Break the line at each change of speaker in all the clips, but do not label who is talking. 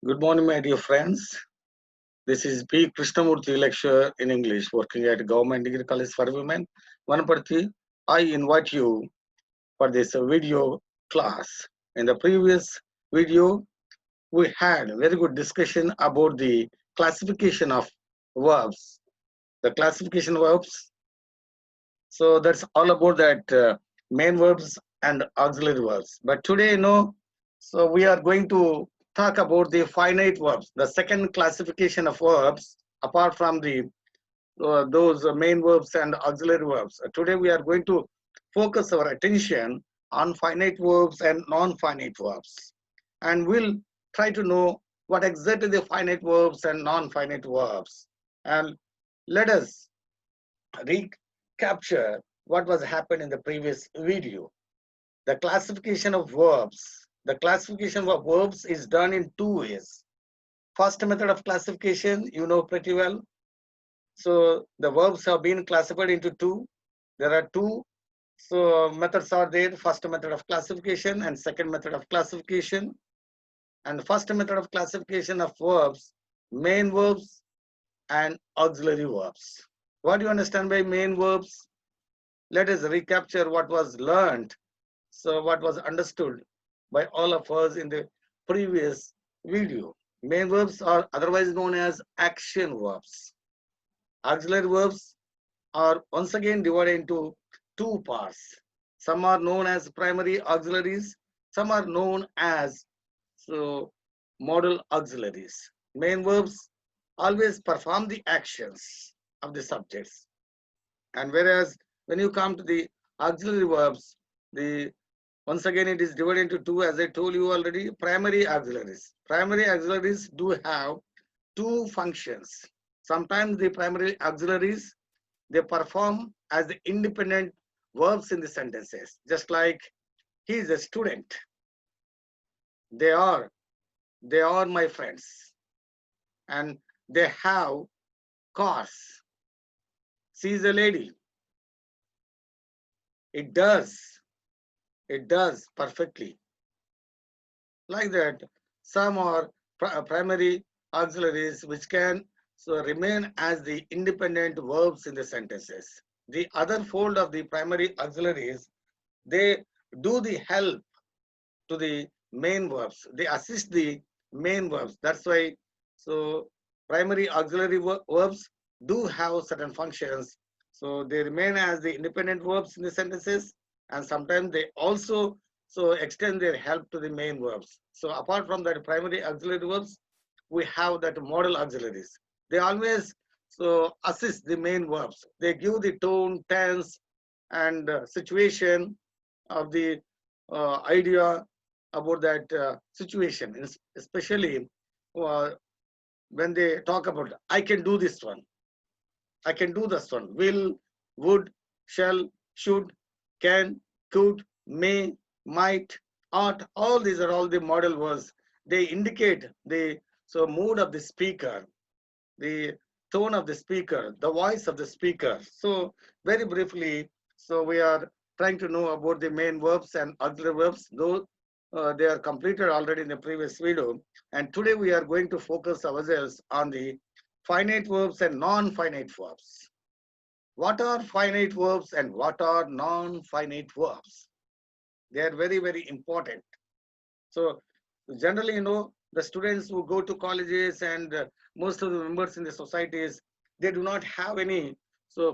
Good morning, my dear friends. This is P. Krishnamurthy, lecturer in English, working at Government Degree College for Women, WANAPARTHY. I invite you for this video class. In the previous video, we had a very good discussion about the classification of verbs. The classification of verbs. So that's all about that main verbs and auxiliary verbs. But today, so we are going to talk about the finite verbs, the second classification of verbs, apart from the those main verbs and auxiliary verbs. Today we are going to focus our attention on finite verbs and non-finite verbs, and we'll try to know what exactly the finite verbs and non-finite verbs. And let us recapture what was happened in the previous video. The classification of verbs. The classification of verbs is done in two ways. First method of classification, you know pretty well. So the verbs have been classified into two. There are two methods are there. First method of classification and second method of classification. And the first method of classification of verbs, main verbs and auxiliary verbs. What do you understand by main verbs? Let us recapture what was learned. So what was understood by all of us in the previous video. Main verbs are otherwise known as action verbs. Auxiliary verbs are once again divided into two parts. Some are known as primary auxiliaries, some are known as modal auxiliaries. Main verbs always perform the actions of the subjects. And whereas when you come to the auxiliary verbs, once again it is divided into two, as I told you already. Primary auxiliaries. Primary auxiliaries do have two functions. Sometimes the primary auxiliaries, they perform as the independent verbs in the sentences. Just like he is a student. They are my friends. And they have cars. She is a lady. It does perfectly. Like that, some are primary auxiliaries which can remain as the independent verbs in the sentences. The other fold of the primary auxiliaries, they do the help to the main verbs. They assist the main verbs. That's why primary auxiliary verbs do have certain functions. So they remain as the independent verbs in the sentences, and sometimes they also extend their help to the main verbs. So apart from that primary auxiliary verbs, we have that modal auxiliaries. They always assist the main verbs. They give the tone, tense, and situation of the idea about that situation, especially when they talk about I can do this one, I can do this one, will, would, shall, should, can, could, may, might, ought. All these are all the modal words. They indicate the mood of the speaker, the tone of the speaker, the voice of the speaker. So very briefly, we are trying to know about the main verbs and auxiliary verbs, though they are completed already in the previous video. And today we are going to focus ourselves on the finite verbs and non-finite verbs. What are finite verbs and what are non-finite verbs? They are very, very important. So generally, the students who go to colleges and most of the members in the societies, they do not have any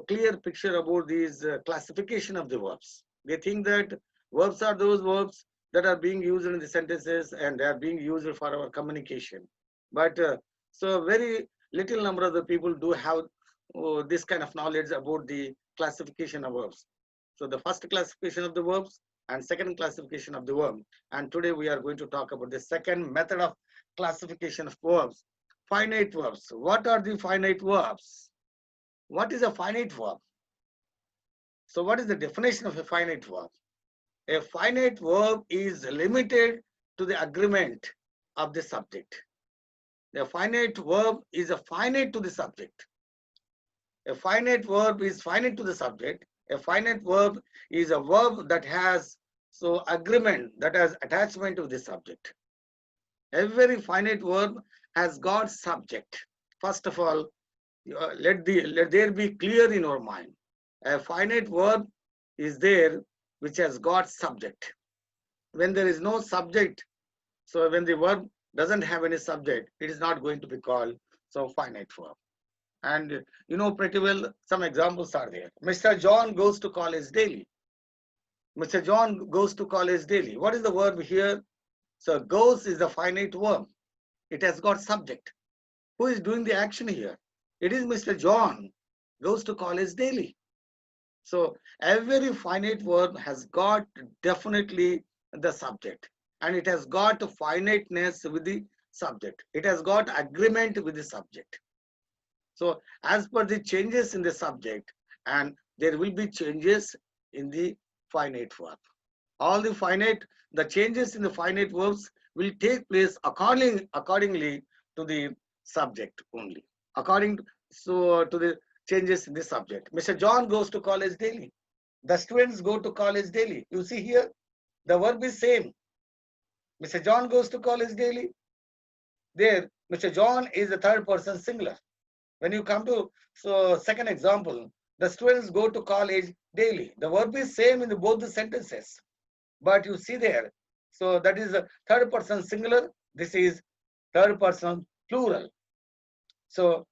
clear picture about these classification of the verbs. They think that verbs are those verbs that are being used in the sentences and they are being used for our communication. But very little number of the people do have this kind of knowledge about the classification of verbs. So the first classification of the verbs and second classification of the verb. And today we are going to talk about the second method of classification of verbs. Finite verbs. What are the finite verbs? What is a finite verb? So what is the definition of a finite verb? A finite verb is limited to the agreement of the subject. A finite verb is a finite to the subject. A finite verb is finite to the subject. A finite verb is a verb that has agreement, that has attachment to the subject. Every finite verb has got subject. First of all, let there be clear in our mind. A finite verb is there which has got subject. When there is no subject, so when the verb doesn't have any subject, it is not going to be called so finite verb. And you know pretty well some examples are there. Mr. John goes to college daily. Mr. John goes to college daily. What is the verb here? So goes is the finite verb. It has got subject. Who is doing the action here? It is Mr. John goes to college daily. So every finite verb has got definitely the subject, and it has got finiteness with the subject. It has got agreement with the subject. So as per the changes in the subject, and there will be changes in the finite verb. All the changes in the finite verbs will take place accordingly to the subject only. To the changes in the subject. Mr. John goes to college daily. The students go to college daily. You see here, the verb is same. Mr. John goes to college daily. There, Mr. John is the third person singular. When you come to second example, the students go to college daily. The verb is same in both the sentences, but you see there, so that is a third person singular. This is third person plural. So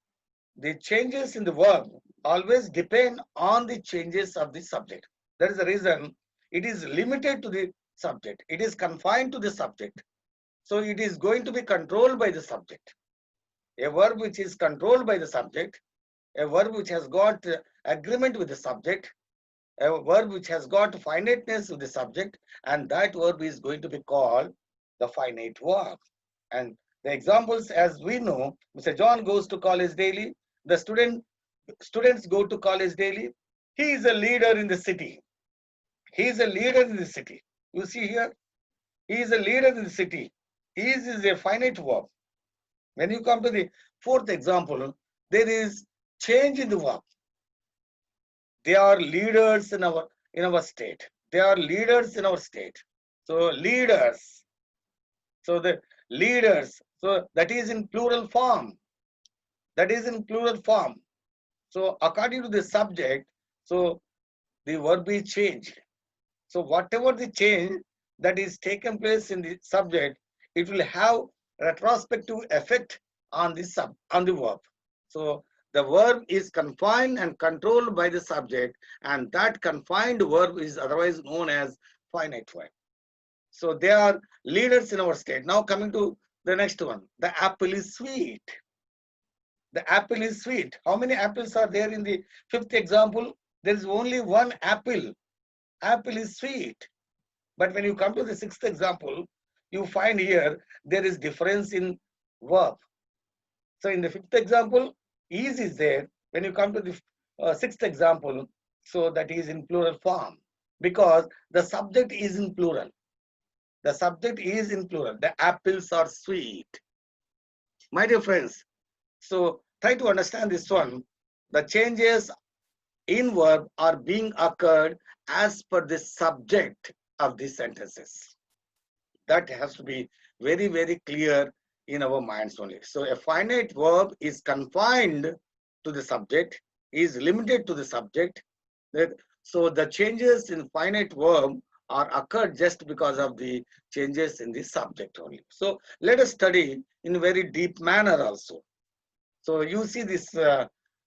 the changes in the verb always depend on the changes of the subject. That is the reason it is limited to the subject. It is confined to the subject. So it is going to be controlled by the subject. A verb which is controlled by the subject, a verb which has got agreement with the subject, a verb which has got finiteness with the subject, and that verb is going to be called the finite verb. And the examples, as we know, Mr. John goes to college daily. The students go to college daily. He is a leader in the city. He is a leader in the city. You see here, he is a leader in the city. He is a finite verb. When you come to the fourth example, there is change in the verb. They are leaders in our state. They are leaders in our state. So leaders. So the leaders. So that is in plural form. That is in plural form. So according to the subject, so the verb is changed. So whatever the change that is taken place in the subject, it will have retrospective effect on the verb. So the verb is confined and controlled by the subject, and that confined verb is otherwise known as finite verb. So they are leaders in our state. Now coming to the next one, the apple is sweet. The apple is sweet. How many apples are there in the fifth example? There is only one apple. Apple is sweet. But when you come to the sixth example, you find here there is difference in verb. So in the fifth example, is there. When you come to the sixth example, so that is in plural form, because the subject is in plural. The subject is in plural. The apples are sweet. My dear friends, so try to understand this one. The changes in verb are being occurred as per the subject of the sentences. That has to be very, very clear in our minds only. So a finite verb is confined to the subject, is limited to the subject. So the changes in finite verb are occurred just because of the changes in the subject only. So let us study in a very deep manner also. So you see this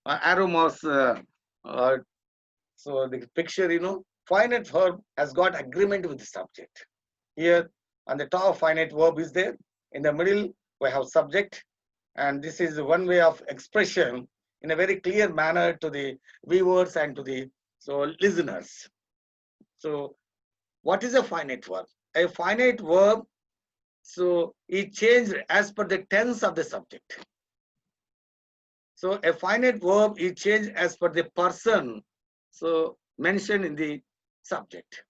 arrow mouse, so the picture, finite verb has got agreement with the subject. Here on the top, finite verb is there. In the middle, we have subject. And this is one way of expression in a very clear manner to the viewers and to the listeners. So what is a finite verb? A finite verb, so it changed as per the tense of the subject. So a finite verb is changed as per the person, so mentioned in the subject.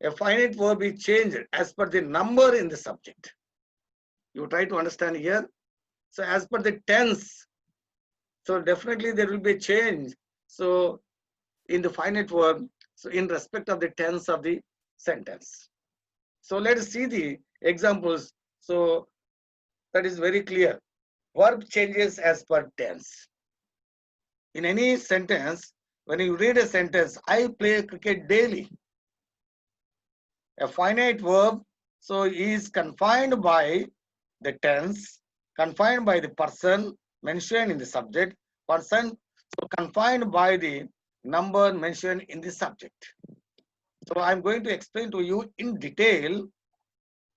A finite verb is changed as per the number in the subject. You try to understand here. So as per the tense, so definitely there will be a change. So in the finite verb, so in respect of the tense of the sentence. So let us see the examples. So that is very clear. Verb changes as per tense. In any sentence, when you read a sentence, I play cricket daily. A finite verb, so is confined by the tense, confined by the person mentioned in the subject, person, so confined by the number mentioned in the subject. So I'm going to explain to you in detail,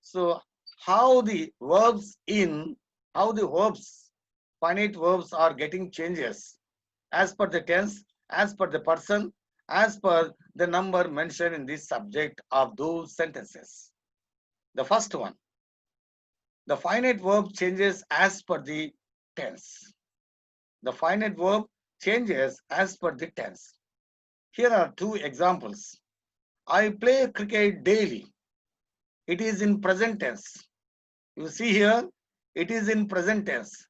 so how the verbs finite verbs are getting changes as per the tense, as per the person, as per the number mentioned in the subject of those sentences. The first one, the finite verb changes as per the tense. The finite verb changes as per the tense. Here are two examples. I play cricket daily. It is in present tense. You see here, it is in present tense.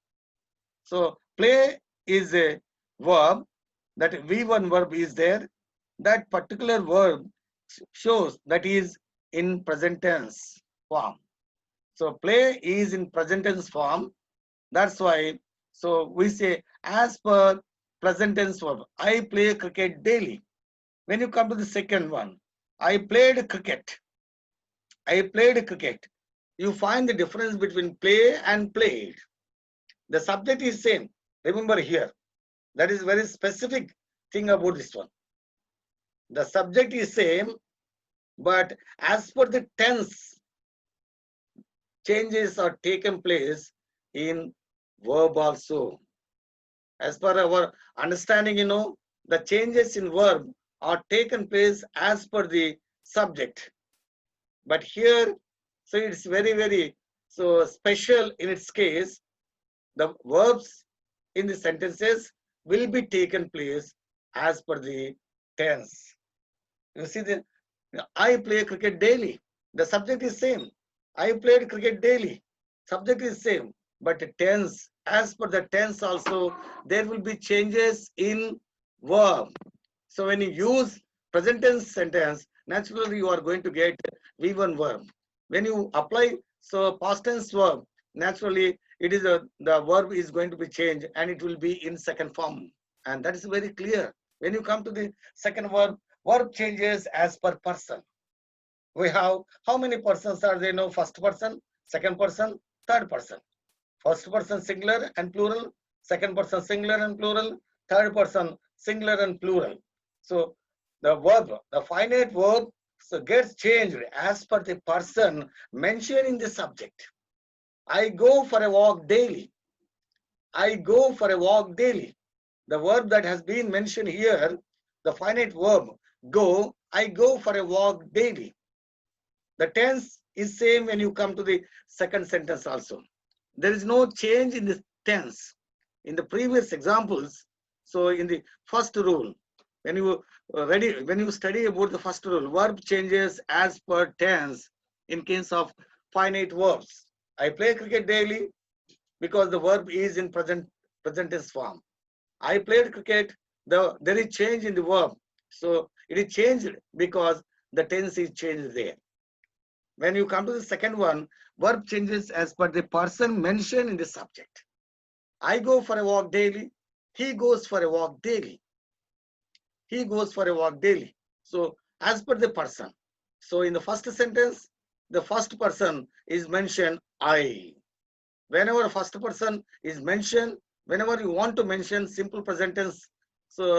So play is a verb, that V1 verb is there. That particular verb shows that is in present tense form. So play is in present tense form. That's why, so we say as per present tense verb, I play cricket daily. When you come to the second one, I played cricket. I played cricket. You find the difference between play and played. The subject is same. Remember here, that is very specific thing about this one. The subject is same, but as per the tense, changes are taken place in verb also. As per our understanding, the changes in verb are taken place as per the subject. But here, so it's very so special in its case. The verbs in the sentences will be taken place as per the tense. You see, I play cricket daily. The subject is same. I played cricket daily. Subject is same. But the tense, as per the tense also, there will be changes in verb. So when you use present tense sentence, naturally you are going to get V1 verb. When you apply so past tense verb, naturally it is the verb is going to be changed and it will be in second form. And that is very clear. When you come to the second verb, verb changes as per person. We have how many persons are there? No, first person, second person, third person. First person singular and plural, second person singular and plural, third person singular and plural. So the verb, the finite verb, so gets changed as per the person mentioned in the subject. I go for a walk daily. I go for a walk daily. The verb that has been mentioned here, the finite verb, go, I go for a walk daily. The tense is same when you come to the second sentence also. There is no change in the tense. In the previous examples, so in the first rule, when you study about the first rule, verb changes as per tense in case of finite verbs. I play cricket daily because the verb is in present tense form. I played cricket, there is change in the verb. So it is changed because the tense is changed there. When you come to the second one, verb changes as per the person mentioned in the subject. I go for a walk daily. He goes for a walk daily. He goes for a walk daily. So as per the person. So in the first sentence, the first person is mentioned I. Whenever first person is mentioned, whenever you want to mention simple present tense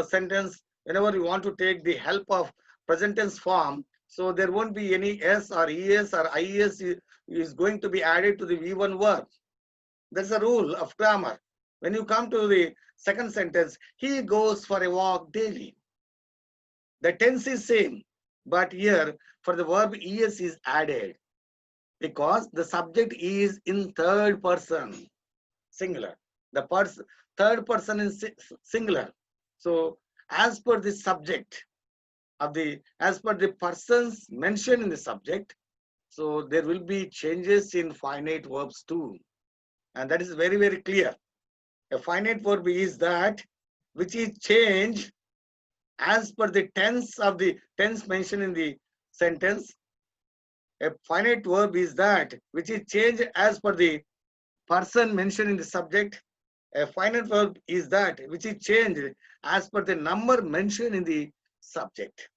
sentence, whenever you want to take the help of present tense form, so there won't be any S or ES or IES is going to be added to the V1 verb. That's a rule of grammar. When you come to the second sentence, he goes for a walk daily. The tense is same, but here for the verb ES is added because the subject is in third person singular. The third person is singular. So as per the subject as per the persons mentioned in the subject, so there will be changes in finite verbs too. And that is very clear. A finite verb is that which is changed as per the tense mentioned in the sentence, A finite verb is that which is changed as per the person mentioned in the subject. A finite verb is that which is changed as per the number mentioned in the subject.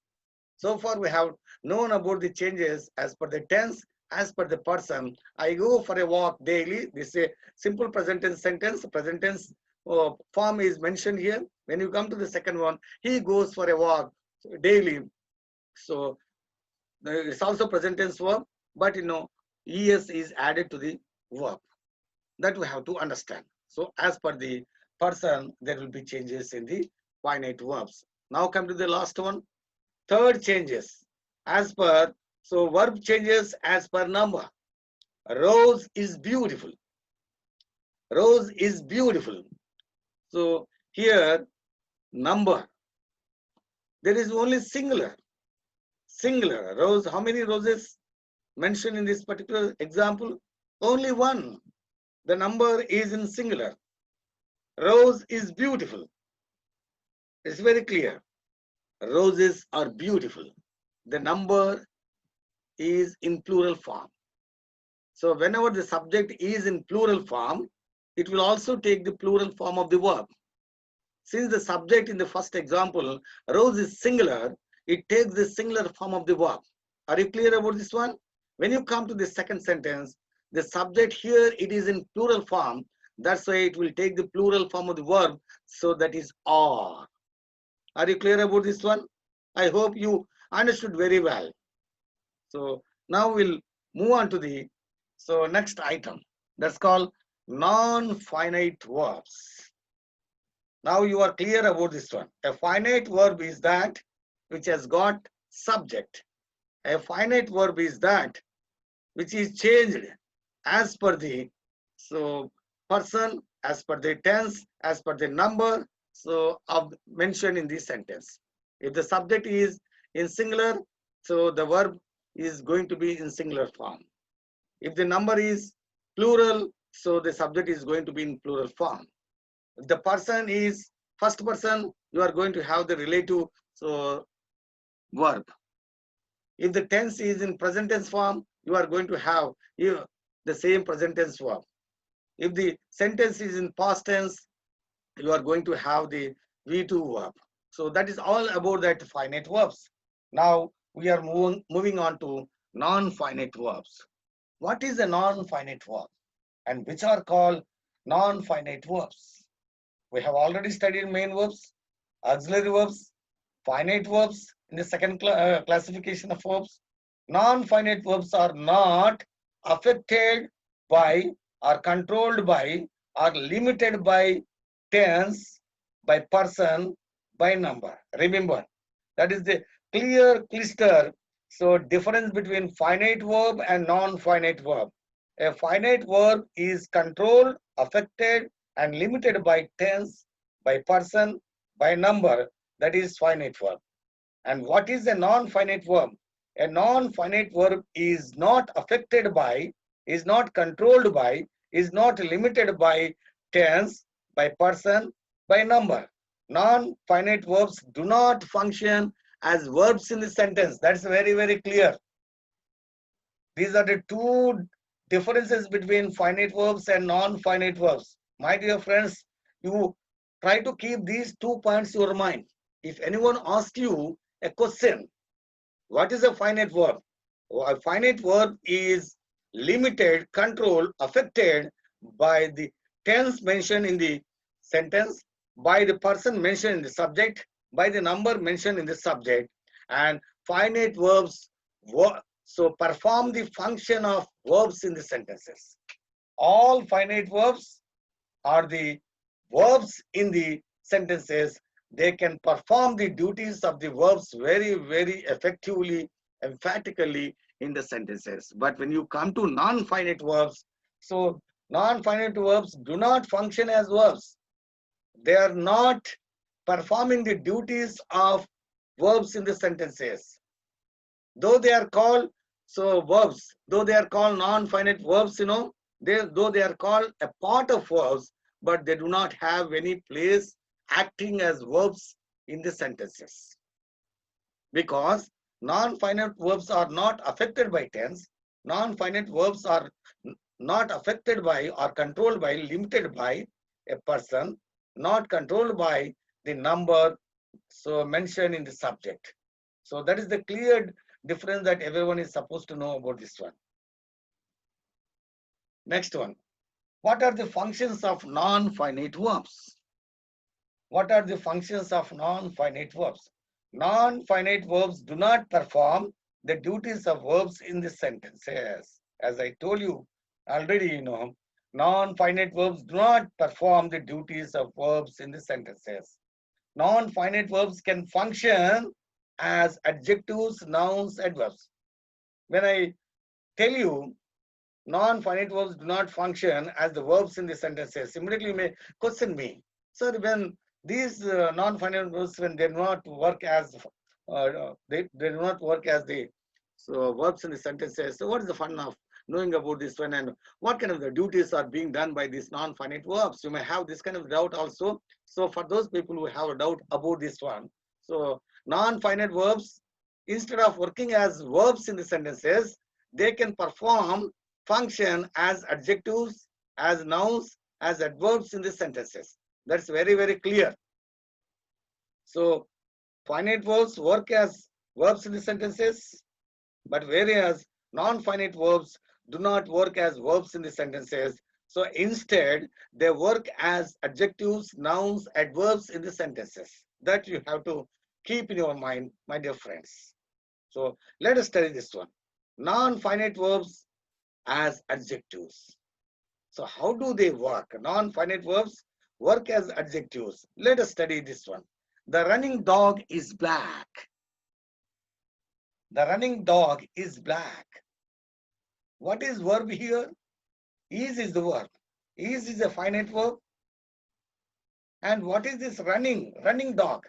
So far we have known about the changes as per the tense, as per the person. I go for a walk daily. This is a simple present tense sentence. Present tense form is mentioned here. When you come to the second one, he goes for a walk daily. So it's also present tense verb, but es is added to the verb. That we have to understand. So as per the person, there will be changes in the finite verbs. Now come to the last one. Third changes as per, so verb changes as per number. Rose is beautiful. Rose is beautiful. So here number, there is only singular. Singular. Rose, how many roses mentioned in this particular example? Only one. The number is in singular. Rose is beautiful. It's very clear. Roses are beautiful. The number is in plural form. So whenever the subject is in plural form, it will also take the plural form of the verb. Since the subject in the first example, rose is singular, it takes the singular form of the verb. Are you clear about this one? When you come to the second sentence, the subject here, it is in plural form. That's why it will take the plural form of the verb. So that is are. Are you clear about this one? I hope you understood very well. So now we'll move on to the next item. That's called non-finite verbs. Now you are clear about this one. A finite verb is that which has got subject. A finite verb is that which is changed as per the person, as per the tense, as per the number of mentioned in this sentence. If the subject is in singular, so the verb is going to be in singular form. If the number is plural, so the subject is going to be in plural form. If the person is first person, you are going to have the relative verb. If the tense is in present tense form, you are going to have the same present tense verb. If the sentence is in past tense, you are going to have the V2 verb. So that is all about that finite verbs. Now we are moving on to non-finite verbs. What is a non-finite verb and which are called non-finite verbs? We have already studied main verbs, auxiliary verbs, finite verbs in the second classification of verbs. Non-finite verbs are not affected by or controlled by or limited by tense, by person, by number. Remember, that is the clear cluster. So difference between finite verb and non-finite verb. A finite verb is controlled, affected and limited by tense, by person, by number. That is finite verb. And what is a non-finite verb? A non-finite verb is not affected by, is not controlled by, is not limited by tense, by person, by number. Non-finite verbs do not function as verbs in the sentence. That's very, very clear. These are the two differences between finite verbs and non-finite verbs. My dear friends, you try to keep these 2 points in your mind. If anyone asks you a question, what is a finite verb? A finite verb is limited, controlled, affected by the tense mentioned in the sentence, by the person mentioned in the subject, by the number mentioned in the subject. And finite verbs perform the function of verbs in the sentences. All finite verbs are the verbs in the sentences. They can perform the duties of the verbs very, very effectively, emphatically in the sentences. But when you come to non-finite verbs, so non-finite verbs do not function as verbs. They are not performing the duties of verbs in the sentences. Though they are called verbs, though they are called non-finite verbs, though they are called a part of verbs, but they do not have any place acting as verbs in the sentences. Because Non-finite verbs are not affected by tense. Non-finite verbs are not affected by or controlled by, limited by a person, not controlled by the number so mentioned in the subject. So that is the clear difference that everyone is supposed to know about this one. Next one. What are the functions of non-finite verbs? What are the functions of non-finite verbs? Non-finite verbs do not perform the duties of verbs in the sentences. As I told you already, non-finite verbs do not perform the duties of verbs in the sentences. Non-finite verbs can function as adjectives, nouns, adverbs. When I tell you non-finite verbs do not function as the verbs in the sentences, immediately you may question me, sir, when these non-finite verbs, when they do not work as they do not work as the verbs in the sentences, so what is the fun of knowing about this one, and what kind of the duties are being done by these non-finite verbs? You may have this kind of doubt also. So for those people who have a doubt about this one, so non-finite verbs, instead of working as verbs in the sentences, they can perform function as adjectives, as nouns, as adverbs in the sentences. That's very, very clear. So finite verbs work as verbs in the sentences, but whereas non-finite verbs do not work as verbs in the sentences. So instead, they work as adjectives, nouns, adverbs in the sentences. That you have to keep in your mind, my dear friends. So let us study this one. Non-finite verbs as adjectives. So how do they work? Non-finite verbs work as adjectives. Let us study this one. The running dog is black. The running dog is black. What is verb here? Is the verb. Is a finite verb. And what is this running? Running dog.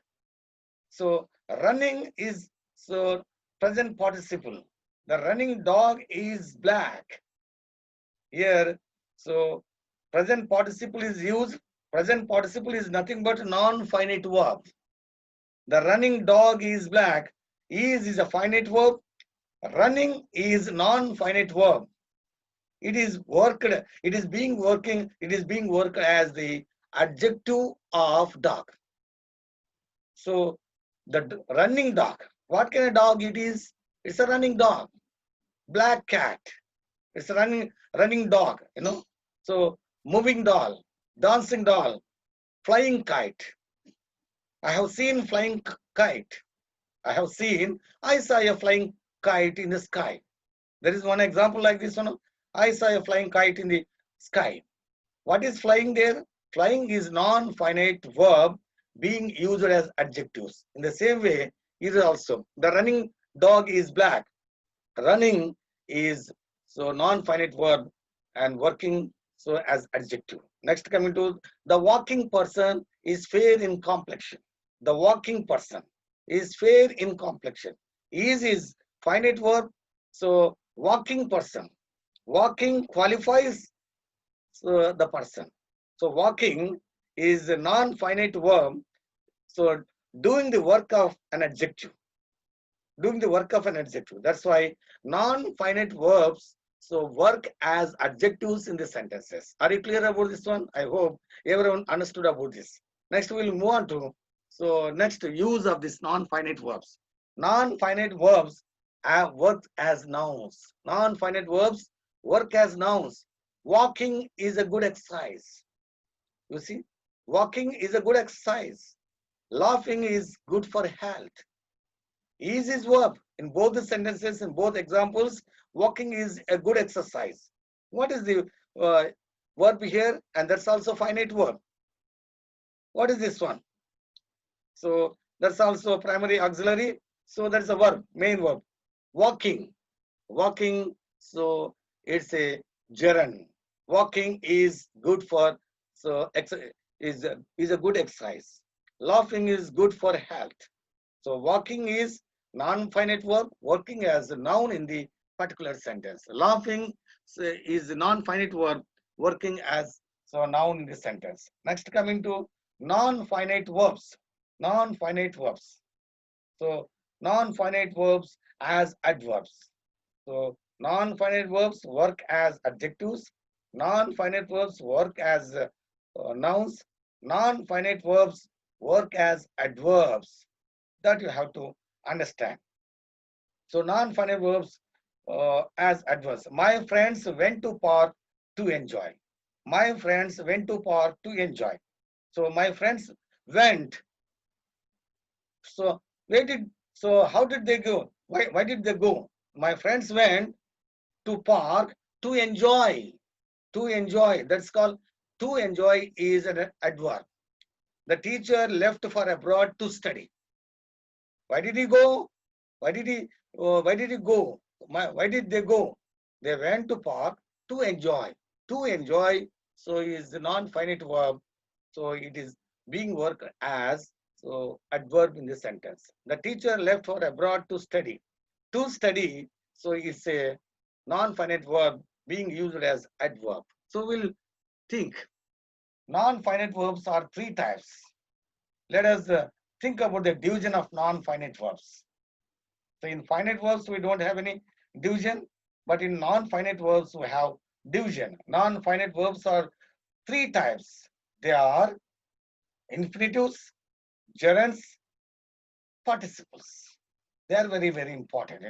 So running is present participle. The running dog is black. Here, so present participle is used. Present participle is nothing but non-finite verb. The running dog is black. Is a finite verb. Running is non-finite verb. It is worked. It is being worked as the adjective of dog. So the running dog. What kind of dog it is? It's a running dog. Black cat. It's a running dog, So moving doll, dancing doll, flying kite. I have seen flying kite. I saw a flying kite in the sky. There is one example like this one. I saw a flying kite in the sky. What is flying there? Flying is non-finite verb being used as adjectives. In the same way, is also the running dog is black. Running is non-finite verb and working as adjective. Next, coming to the walking person is fair in complexion. The walking person is fair in complexion. Is finite verb. So walking person. Walking qualifies the person. So walking is a non-finite verb. So doing the work of an adjective. Doing the work of an adjective. That's why non-finite verbs work as adjectives in the sentences. Are you clear about this one? I hope everyone understood about this. Next, we'll move on to next use of this non-finite verbs. Non-finite verbs work as nouns. Non-finite verbs work as nouns. Walking is a good exercise. You see, walking is a good exercise. Laughing is good for health. Is verb. In both the sentences, in both examples, walking is a good exercise. What is the verb here? And that's also finite verb. What is this one? So that's also primary auxiliary. So that's a verb, main verb. Walking. Walking, so it's a gerund. Walking is good for, is a good exercise. Laughing is good for health. So walking is non-finite verb working as a noun in the particular sentence. Laughing is a non-finite verb working as a noun in the sentence. Next, coming to non-finite verbs. Non-finite verbs. So non-finite verbs as adverbs. So non-finite verbs work as adjectives. Non-finite verbs work as nouns. Non-finite verbs work as adverbs. That you have to understand. So non-finite verbs as adverbs. My friends went to park to enjoy. My friends went to park to enjoy. So my friends went. So where did how did they go? Why did they go? My friends went to park to enjoy. To enjoy. That's called to enjoy is an adverb. The teacher left for abroad to study. Why did he go? Why did he? Why did he go? Why did they go? They went to park to enjoy. To enjoy. So is the non-finite verb. So it is being worked as adverb in the sentence. The teacher left for abroad to study. To study. So it's a non-finite verb being used as adverb. So we'll think. Non-finite verbs are three types. Let us think about the division of non-finite verbs. So in finite verbs, we don't have any division, but in non-finite verbs, we have division. Non-finite verbs are three types. They are infinitives, gerunds, participles. They are very, very important,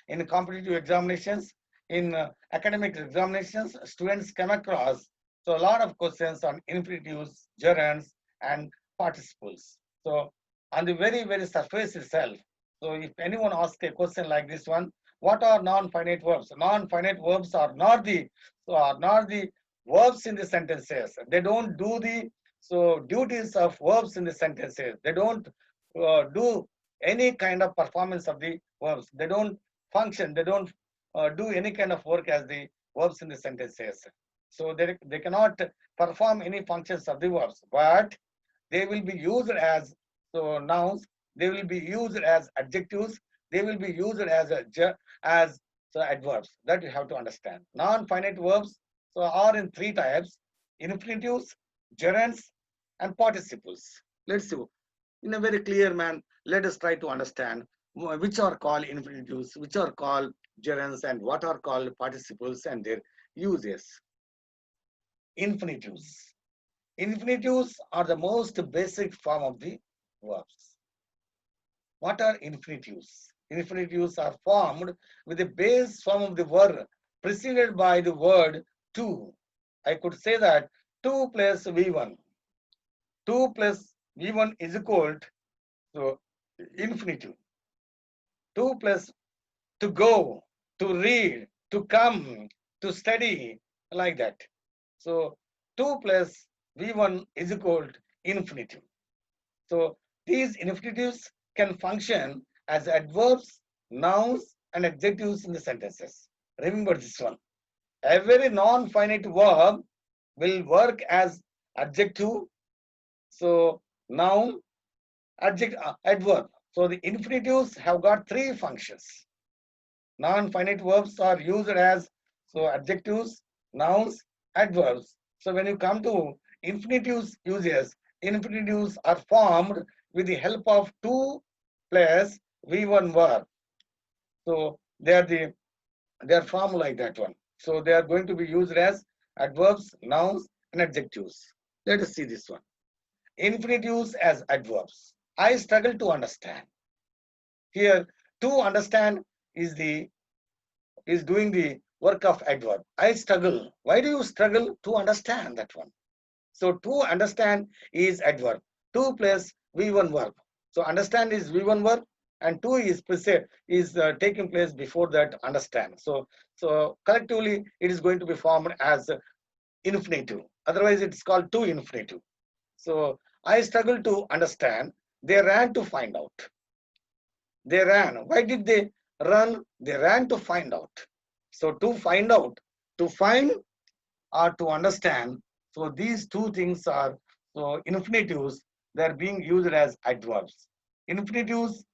In competitive examinations, in academic examinations, students come across a lot of questions on infinitives, gerunds, and participles. So on the very, very surface itself, so if anyone asks a question like this one, what are non-finite verbs? Non-finite verbs are not the verbs in the sentences. They don't do the duties of verbs in the sentences. They don't do any kind of performance of the verbs. They don't function. They don't do any kind of work as the verbs in the sentences. So they cannot perform any functions of the verbs, but they will be used as nouns. They will be used as adjectives. They will be used as adverbs. That you have to understand. Non-finite verbs are in three types: infinitives, gerunds, and participles. Let's see. In a very clear man, let us try to understand which are called infinitives, which are called gerunds, and what are called participles and their uses. Infinitives. Infinitives are the most basic form of the verbs. What are infinitives? Infinitives are formed with the base form of the verb preceded by the word to. I could say that 2 plus V1. 2 plus V1 is equal to infinitive. 2 plus to go, to read, to come, to study, like that. So 2 plus V1 is equal to infinitive. So these infinitives can function as adverbs, nouns, and adjectives in the sentences. Remember this one. Every non-finite verb will work as adjective, noun, adverb. So the infinitives have got three functions. Non-finite verbs are used as adjectives, nouns, adverbs. So when you come to infinitives uses, infinitives are formed with the help of 2 plus V1 verb. So they are formed like that one. So they are going to be used as adverbs, nouns, and adjectives. Let us see this one. Infinitives as adverbs. I struggle to understand. Here, to understand is doing the work of adverb. I struggle. Why do you struggle? To understand that one. So to understand is adverb. 2 plus V1 verb. So understand is V1 verb, and 2 is taking place before that understand. So collectively it is going to be formed as infinitive. Otherwise it's called to infinitive. So I struggle to understand. They ran to find out. They ran. Why did they run? They ran to find out. So to find out, to find or to understand. So these two things are infinitives. They are being used as adverbs. Infinitives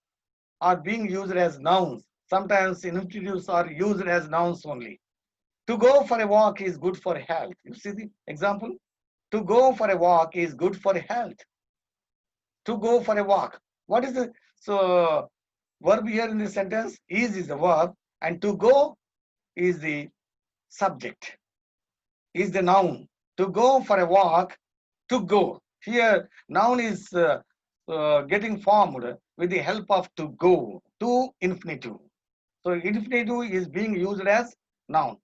are being used as nouns. Sometimes infinitives are used as nouns only. To go for a walk is good for health. You see the example? To go for a walk is good for health. To go for a walk. What is the Verb here in this sentence, is the verb, and to go is the subject, is the noun. To go for a walk, to go. Here, noun is getting formed with the help of to go, to infinitive. So infinitive is being used as noun.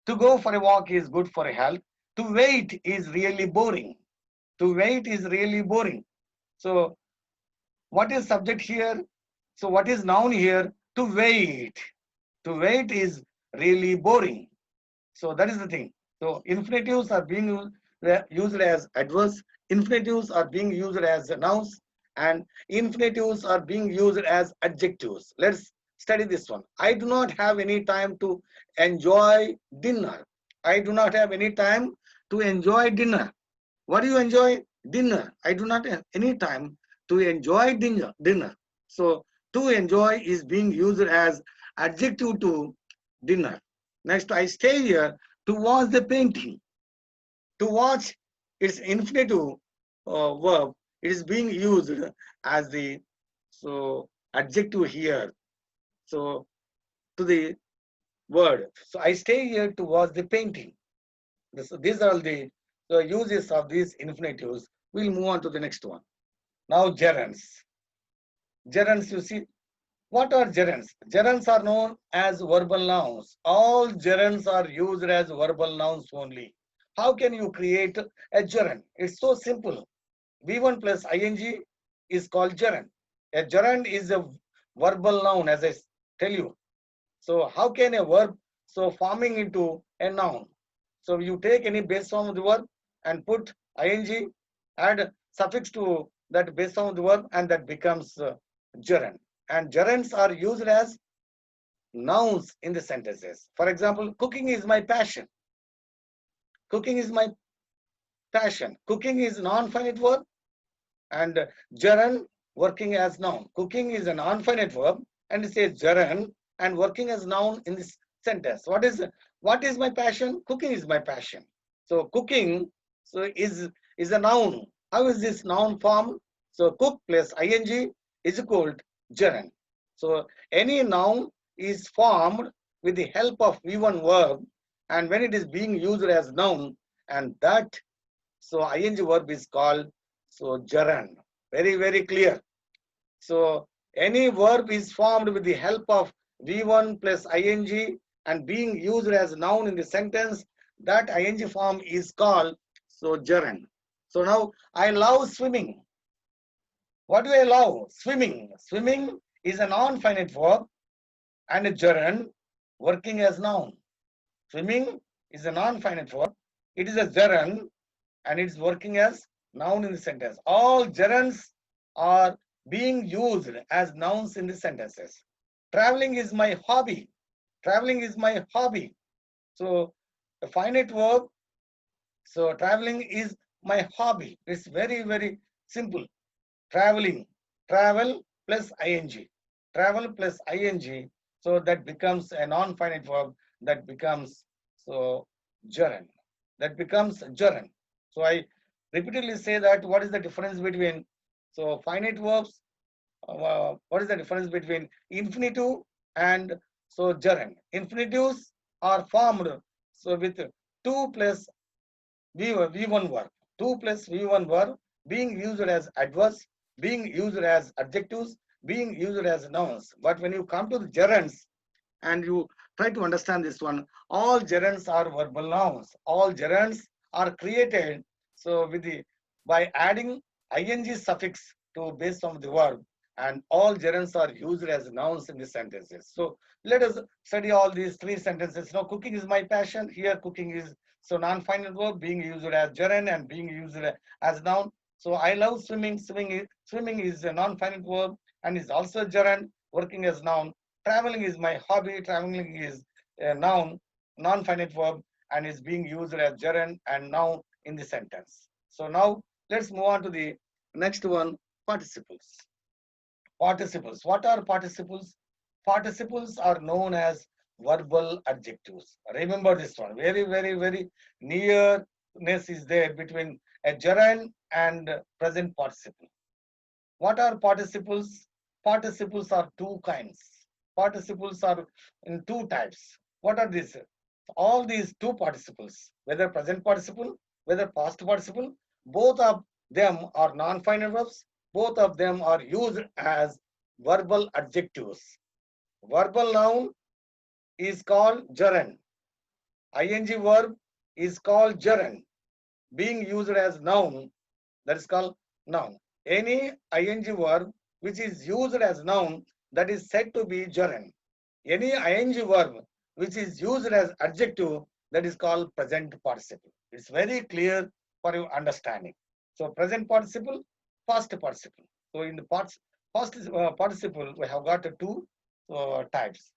To go for a walk is good for health. To wait is really boring. To wait is really boring. So what is subject here? So what is noun here? To wait. To wait is really boring. So that is the thing. So infinitives are being used as adverbs. Infinitives are being used as nouns, and infinitives are being used as adjectives. Let's study this one. I do not have any time to enjoy dinner. I do not have any time to enjoy dinner. What do you enjoy? Dinner. I do not have any time to enjoy dinner. So to enjoy is being used as adjective to dinner. Next, I stay here to watch the painting. To watch, it's infinitive verb. It is being used as the adjective here. So to the word. So I stay here to watch the painting. These are the uses of these infinitives. We'll move on to the next one. Now gerunds. Gerunds, you see, what are gerunds? Gerunds are known as verbal nouns. All gerunds are used as verbal nouns only. How can you create a gerund? It's so simple. V1 plus ing is called gerund. A gerund is a verbal noun, as I tell you. So how can a verb forming into a noun? So you take any base form of the verb and put ing, add suffix to that base form of the verb, and that becomes gerund. And gerunds are used as nouns in the sentences. For example, cooking is my passion. Cooking is my passion. Cooking is non-finite verb, and gerund working as noun. Cooking is a non-finite verb, and it says gerund and working as noun in this sentence. What is my passion? Cooking is my passion. So cooking is a noun. How is this noun formed? So cook plus ing is equal to gerund. So any noun is formed with the help of V1 verb, and when it is being used as noun, and that ing verb is called gerund. Very, very clear. So any verb is formed with the help of V1 plus ing and being used as noun in the sentence, that ing form is called gerund. So now I love swimming. What do I love? Swimming. Swimming is a non-finite verb and a gerund working as noun. Swimming is a non-finite verb. It is a gerund and it's working as noun in the sentence. All gerunds are being used as nouns in the sentences. Traveling is my hobby. Traveling is my hobby. So a finite verb. So traveling is my hobby. It's very, very simple. Traveling. Travel plus ing. Travel plus ing. So that becomes a non-finite verb. That becomes gerund. That becomes gerund. So I repeatedly say that what is the difference between finite verbs, what is the difference between infinitive and gerund. Infinitives are formed with 2 plus v1 verb, 2 plus v1 verb being used as adverbs, being used as adjectives, being used as nouns. But when you come to the gerunds and you try to understand this one, all gerunds are verbal nouns. All gerunds are created by adding ing suffix to base of the verb, and all gerunds are used as nouns in the sentences. So let us study all these three sentences. Now, cooking is my passion. Here, cooking is non-finite verb being used as gerund and being used as noun. So I love swimming. Swimming is a non-finite verb and is also gerund working as noun. Traveling is my hobby. Traveling is a noun, non-finite verb, and is being used as gerund and noun in the sentence. So now let's move on to the next one, participles. Participles. What are participles? Participles are known as verbal adjectives. Remember this one. Very, very, very nearness is there between a gerund and present participle. What are participles? participles are two kinds. Participles are in two types. What are these? All these two participles, whether present participle, whether past participle, both of them are non-finite verbs. Both of them are used as verbal adjectives. Verbal noun is called gerund. Ing verb is called gerund. Being used as noun, that is called noun. Any ing verb which is used as noun, that is said to be gerund. Any ing verb which is used as adjective, that is called present participle. It's very clear for your understanding. So present participle, past participle. So in the past participle, we have got two types.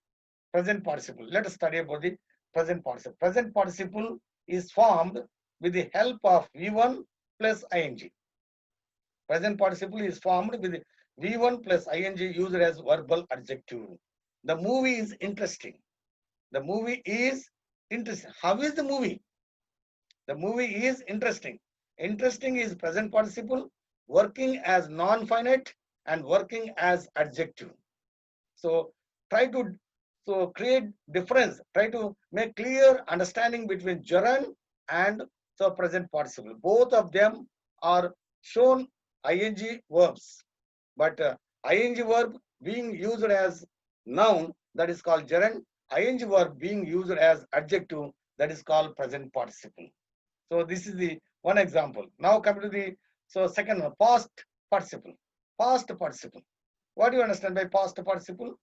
Present participle. Let us study about the present participle. Present participle is formed with the help of V1 plus ing. Present participle is formed with V1 plus ing used as verbal adjective. The movie is interesting. The movie is interesting. How is the movie? The movie is interesting. Interesting is present participle working as non-finite and working as adjective. So try to create difference. Try to make clear understanding between gerund and present participle. Both of them are shown ing verbs, but ing verb being used as noun, that is called gerund. Ing verb being used as adjective, that is called present participle. So this is the one example. Now come to the second one, past participle. Past participle. What do you understand by past participle?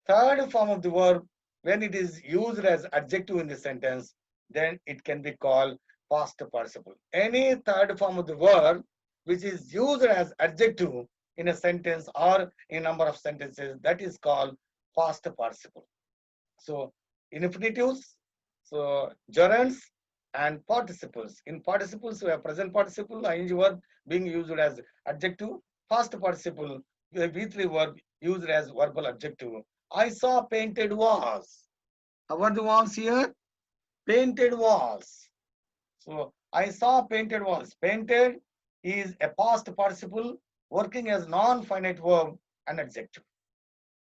Third form of the verb, when it is used as adjective in the sentence, then it can be called past participle. Any third form of the verb which is used as adjective in a sentence or in a number of sentences, that is called past participle. So infinitives, so gerunds and participles. In participles, we have present participle, ing verb being used as adjective, past participle, V3 verb used as verbal adjective. I saw painted walls. How are the walls here? Painted walls. So I saw painted walls. Painted is a past participle working as non-finite verb and adjective.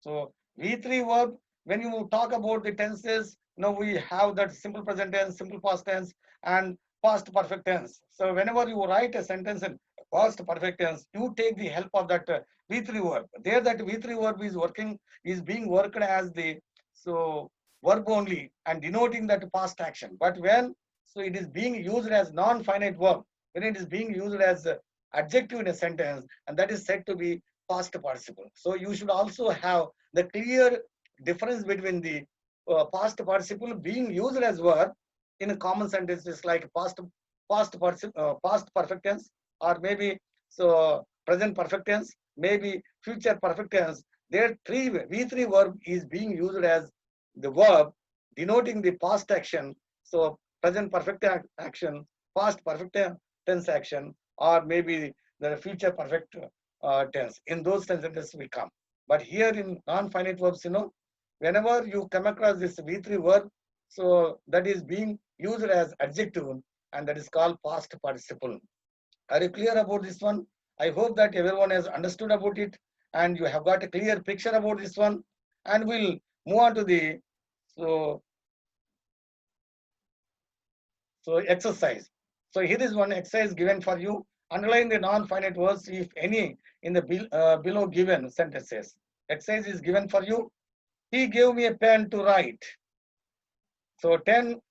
So V3 verb, when you talk about the tenses, now we have that simple present tense, simple past tense, and past perfect tense. So whenever you write a sentence in past perfect tense, you take the help of that V3 verb. There that V3 verb is being worked as the verb only and denoting that past action. But when it is being used as non-finite verb, when it is being used as adjective in a sentence, and that is said to be past participle. So you should also have the clear difference between the past participle being used as verb in a common sentences like past perfect tense, or maybe present perfect tense, maybe future perfect tense. There V3 verb is being used as the verb denoting the past action. So present perfect action, past perfect tense action, or maybe the future perfect tense. In those sentences we come. But here in non-finite verbs, whenever you come across this V3 verb, so that is being used as adjective, and that is called past participle. Are you clear about this one? I hope that everyone has understood about it and you have got a clear picture about this one. And we'll move on to the exercise. So here is one exercise given for you. Underline the non-finite words, if any, in the below given sentences. Exercise is given for you. He gave me a pen to write. So 10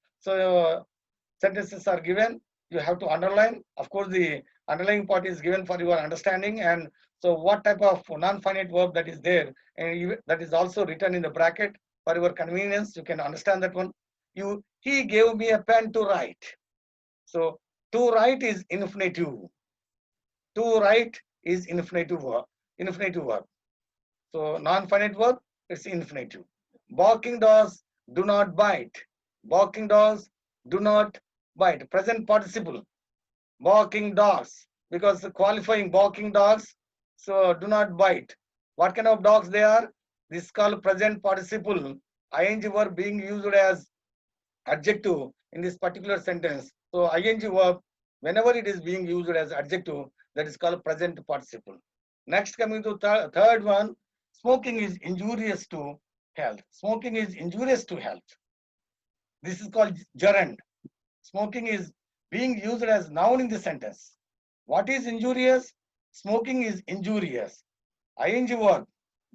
sentences are given. You have to underline. Of course, the underlying part is given for your understanding. And so what type of non-finite verb that is there, and that is also written in the bracket for your convenience. You can understand that one. He gave me a pen to write. So to write is infinitive. To write is infinitive verb. So non-finite verb, it's infinitive. Barking dogs do not bite. Barking dogs do not bite. Present participle. Barking dogs, because qualifying barking dogs, so do not bite. What kind of dogs they are? This is called present participle. Ing verb being used as adjective in this particular sentence. So ing verb, whenever it is being used as adjective, that is called present participle. Next, coming to third one, Smoking is injurious to health. Smoking is injurious to health. This is called gerund. Smoking is being used as noun in the sentence. What is injurious? Smoking is injurious. ing verb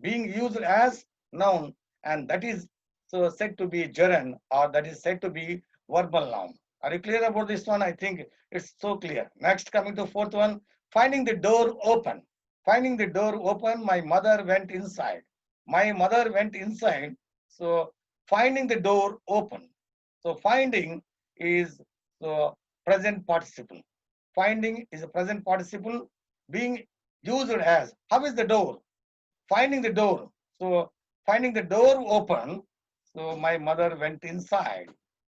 being used as noun, and that is so said to be gerund, or that is said to be verbal noun. Are you clear about this one? I think it's so clear. Next, coming to fourth one, finding the door open. Finding the door open, my mother went inside. My mother went inside. So finding the door open. So finding is the present participle. Finding is a present participle being used as, how is the door? Finding the door. So finding the door open. So my mother went inside.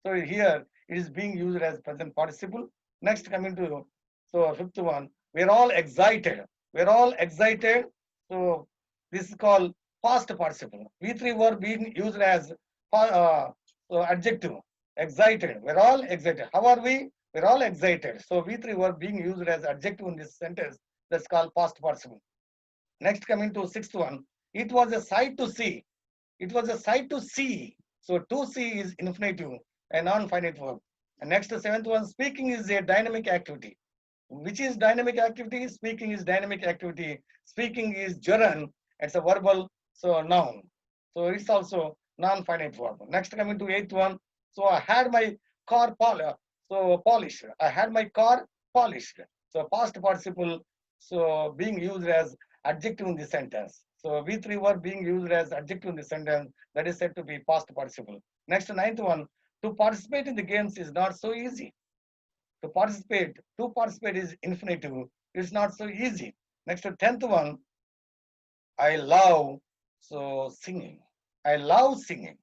So here it is being used as present participle. Next, coming to so fifth one, we're all excited. We're all excited. So this is called past participle. V3 verb being used as so adjective. Excited. We're all excited. How are we? We're all excited. So V3 verb being used as adjective in this sentence. That's called past participle. Next, coming to sixth one, it was a sight to see. It was a sight to see. So to see is infinitive, a non-finite verb. And next, the seventh one, speaking is a dynamic activity. Which is dynamic activity? Speaking is dynamic activity. Speaking is gerund. It's a verbal, so noun. So it's also non-finite verb. Next, coming to eighth one, so I had my car polished. I had my car polished. So past participle, so being used as adjective in the sentence. So V3 verb being used as adjective in the sentence, that is said to be past participle. Next, ninth one, to participate in the games is not so easy. To participate is infinitive. It's not so easy. Next, to 10th one, I love so singing. I love singing.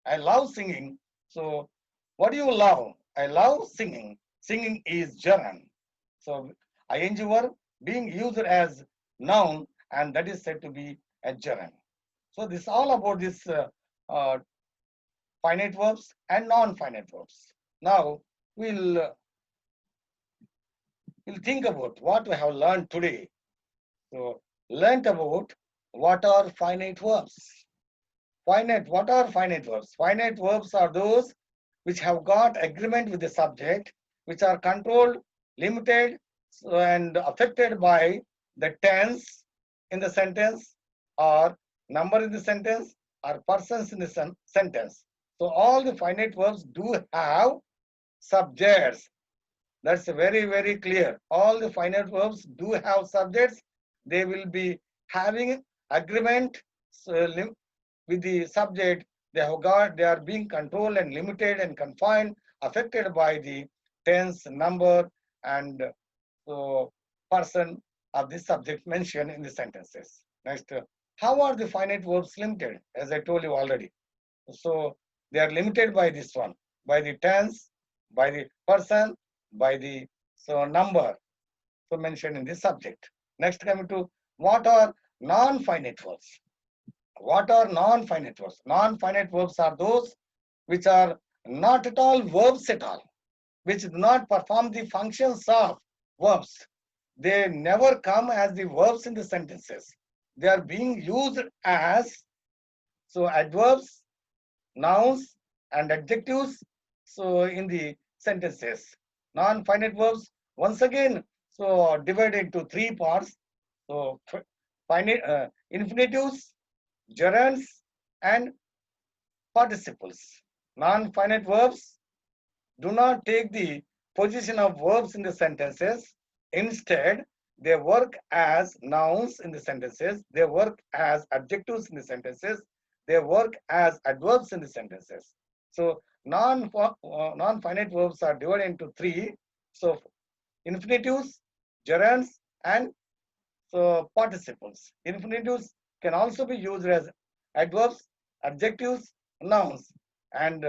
I love singing. So what do you love? I love singing. Singing is gerund. So ing verb being used as noun, and that is said to be a gerund. So this is all about this uh, finite verbs and non-finite verbs. Now we'll think about what we have learned today. So learned about what are finite verbs. What are finite verbs? Finite verbs are those which have got agreement with the subject, which are controlled, limited, and affected by the tense in the sentence, or number in the sentence, or persons in the sentence. So all the finite verbs do have subjects. That's very, very clear. All the finite verbs do have subjects. They will be having agreement with the subject. They are being controlled and limited and confined, affected by the tense, number, and so person of the subject mentioned in the sentences. Next, how are the finite verbs limited? As I told you already. So they are limited by this one, by the tense, by the person, by the so number so mentioned in this subject. Next, coming to what are non-finite verbs. What are non-finite verbs? Non-finite verbs are those which are not at all verbs at all, which do not perform the functions of verbs. They never come as the verbs in the sentences. They are being used as so adverbs, nouns, and adjectives so in the sentences. Non-finite verbs, once again, so divided into three parts. So finite infinitives, gerunds, and participles. Non-finite verbs do not take the position of verbs in the sentences. Instead, they work as nouns in the sentences. They work as adjectives in the sentences. They work as adverbs in the sentences. So non-finite verbs are divided into three. So infinitives, gerunds, and so participles. Infinitives can also be used as adverbs, adjectives, nouns, and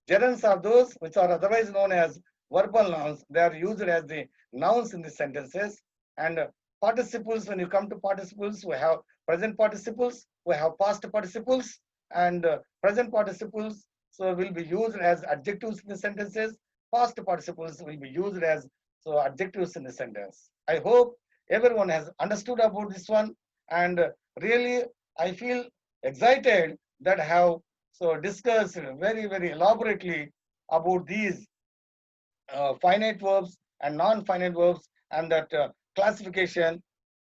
gerunds are those which are otherwise known as verbal nouns. They are used as the nouns in the sentences. And participles, when you come to participles, we have present participles, we have past participles, and present participles so will be used as adjectives in the sentences. Past participles will be used as so adjectives in the sentence. I hope everyone has understood about this one, and really I feel excited that I have so discussed very, very elaborately about these finite verbs and non-finite verbs and that classification.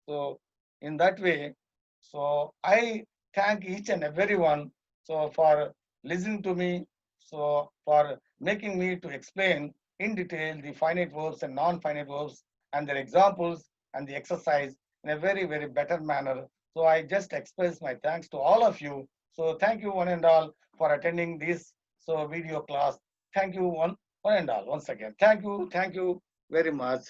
So in that way, so I thank each and everyone so for listening to me, so for making me to explain in detail the finite verbs and non-finite verbs and their examples and the exercise in a very, very better manner. So I just express my thanks to all of you. So thank you one and all for attending this so video class. Thank you one and all once again. Thank you very much.